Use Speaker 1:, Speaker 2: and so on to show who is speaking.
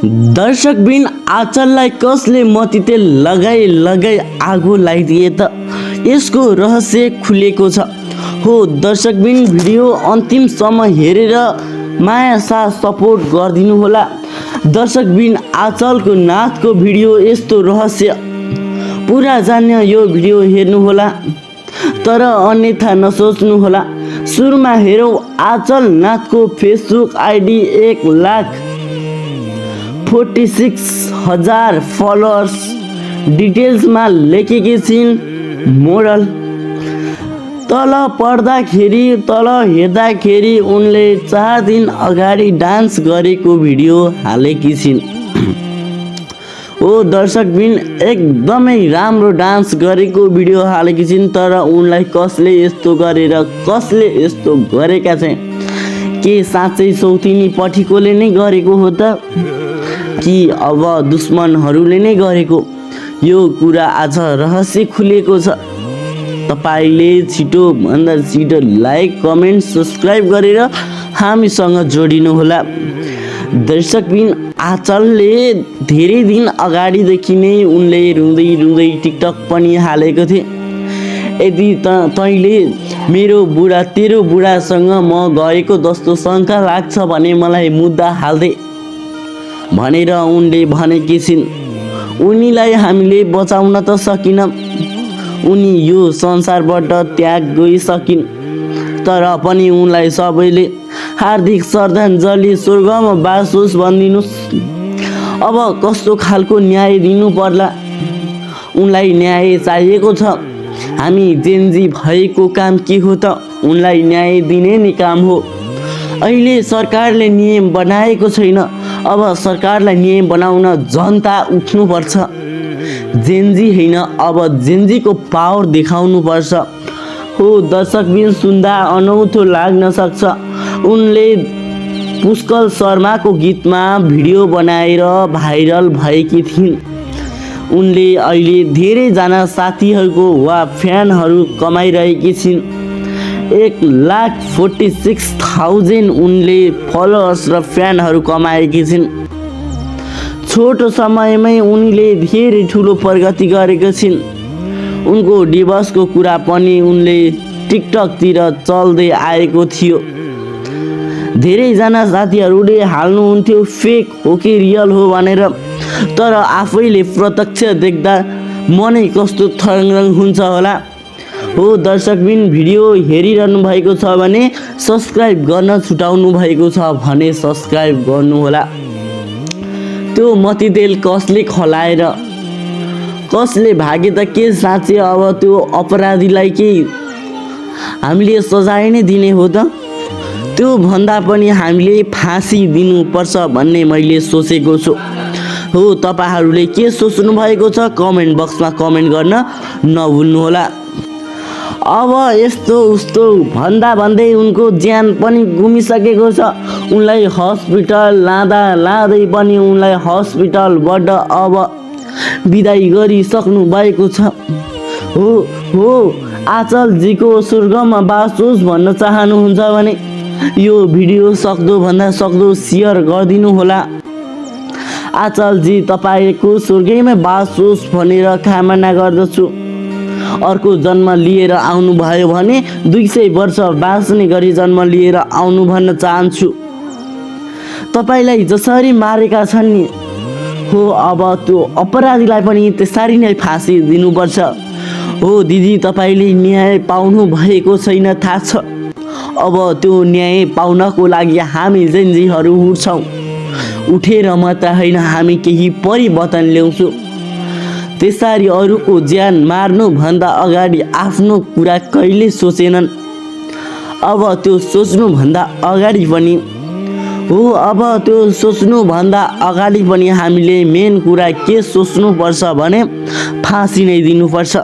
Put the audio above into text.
Speaker 1: दर्शकबिन आँचललाई कसले मतितेल लगाई आगो लगाइदिए त यसको रहस्य खुलेको छ। हो दर्शकबिन भिडियो अन्तिमसम्म हेरेर माया साथ सपोर्ट गरिदिनु होला। दर्शकबिन आँचलको नाचको भिडियो यस्तो रहस्य पुरा जान्न यो भिडियो हेर्नु होला, तर अन्यथा नसोच्नु होला। सुरुमा हेरौँ आँचल नाचको फेसबुक आइडी 1,46,000 फलोअर्स। डिटेल्समा लेखेकी छिन् मोडल। तल हेर्दाखेरि उनले 4 दिन अगाडि डान्स गरेको भिडियो हालेकी छिन्। हो दर्शकबिन एकदमै राम्रो डान्स गरेको भिडियो हालेकी छिन्, तर उनलाई कसले यस्तो गरेका छन्? के साँच्चै सौतिनी पठिकोले नै गरेको हो त कि अब दुश्मनहरूले नै गरेको? यो कुरा आज रहस्य खुलेको छ। तपाईले छिटोभन्दा छिटो लाइक, कमेन्ट, सब्सक्राइब गरेर हामीसँग जोडिनु होला। दर्शकबिन आँचलले धेरै दिन अगाडिदेखि नै उनले रुँदै टिकटक पनि हालेको थिए। यदि तैँले तेरो बुढासँग म गएको जस्तो शङ्का लाग्छ भने मलाई मुद्दा हाल्दे भनेर उनले भनेकी छिन्। उनीलाई हामीले बचाउन त सकिन, उनी यो संसारबाट त्याग गइसकिन्, तर पनि उनलाई सबैले हार्दिक श्रद्धाञ्जली, स्वर्गमा बास होस् भनिदिनुस्। अब कस्तो खालको न्याय दिनु पर्ला? उनलाई न्याय चाहिएको छ। हामी जेनजी भएको काम के हो त? उनलाई न्याय दिने नै काम हो। अहिले सरकारले नियम बनाएको छैन, अब सरकारलाई नियम बनाउन जनता उठ्नुपर्छ। जेनजी होइन, अब जेनजीको पावर देखाउनु पर्छ। हो दर्शकबिन सुन्दा अनौठो लाग्न सक्छ। उनले पुष्कल शर्माको गीतमा भिडियो बनाएर भाइरल भएकी थिइन्। उनले अहिले धेरैजना साथीहरूको वा फ्यानहरू कमाइरहेकी छिन्। 1,46,000 उनले फलोअर्स र फ्यानहरू कमाएकी छिन्। छोटो समयमै उनले धेरै ठुलो प्रगति गरेका छिन्। उनको डिभोर्सको कुरा पनि उनले टिकटकतिर चल्दै आएको थियो। धेरैजना साथीहरूले हाल्नुहुन्थ्यो फेक हो कि रियल हो भनेर, तर आफैले प्रत्यक्ष देख्दा मनै कस्तो थरङ्ग हुन्छ होला। हो दर्शकबिन भिडियो हेरिरहनु भएको छ भने सब्सक्राइब गर्न छुटाउनु भएको छ भने सब्सक्राइब गर्नु होला। त्यो मतितेल कसले खलाएर कसले भागे त के साँच्चै अब त्यो अपराधीलाई के हामीले सजाय नै दिने हो त? त्यो भन्दा पनि हामीले फाँसी दिनुपर्छ भन्ने मैले सोचेको छु। हो तपाईहरूले के सोच्नु भएको छ कमेन्ट बक्समा कमेन्ट गर्न नभुल्नुहोला। अब यस्तो उस्तो भन्दै उनको ज्यान पनि गुमिसकेको छ। उनलाई हस्पिटल लाँदै पनि उनलाई हस्पिटलबाट अब बिदाई गरिसक्नु भएको छ। हो आँचलजीको स्वर्गमा बास होस् भन्न चाहनुहुन्छ भने यो भिडियो सक्दो सेयर गरिदिनु होला। आँचलजी तपाईँको स्वर्गैमा बास होस् भनेर कामना गर्दछु। अर्को जन्म लिएर आउनुभयो भने 200 वर्ष बाँच्ने गरी जन्म लिएर आउनु भन्न चाहन्छु। तपाईँलाई जसरी मारेका छन् नि, हो अब त्यो अपराधीलाई पनि त्यसरी नै फाँसी दिनुपर्छ। हो दिदी तपाईँले न्याय पाउनु भएको छैन थाहा छ। अब त्यो न्याय पाउनको लागि हामी जेनजीहरू उठ्छौँ। उठेर मात्र होइन, हामी केही परिवर्तन ल्याउँछौँ। त्यसरी अरूको ज्यान मार्नुभन्दा अगाडि आफ्नो कुरा कहिले सोचेनन्। अब त्यो सोच्नुभन्दा अगाडि पनि हामीले मेन कुरा के सोच्नुपर्छ भने फाँसी नै दिनुपर्छ।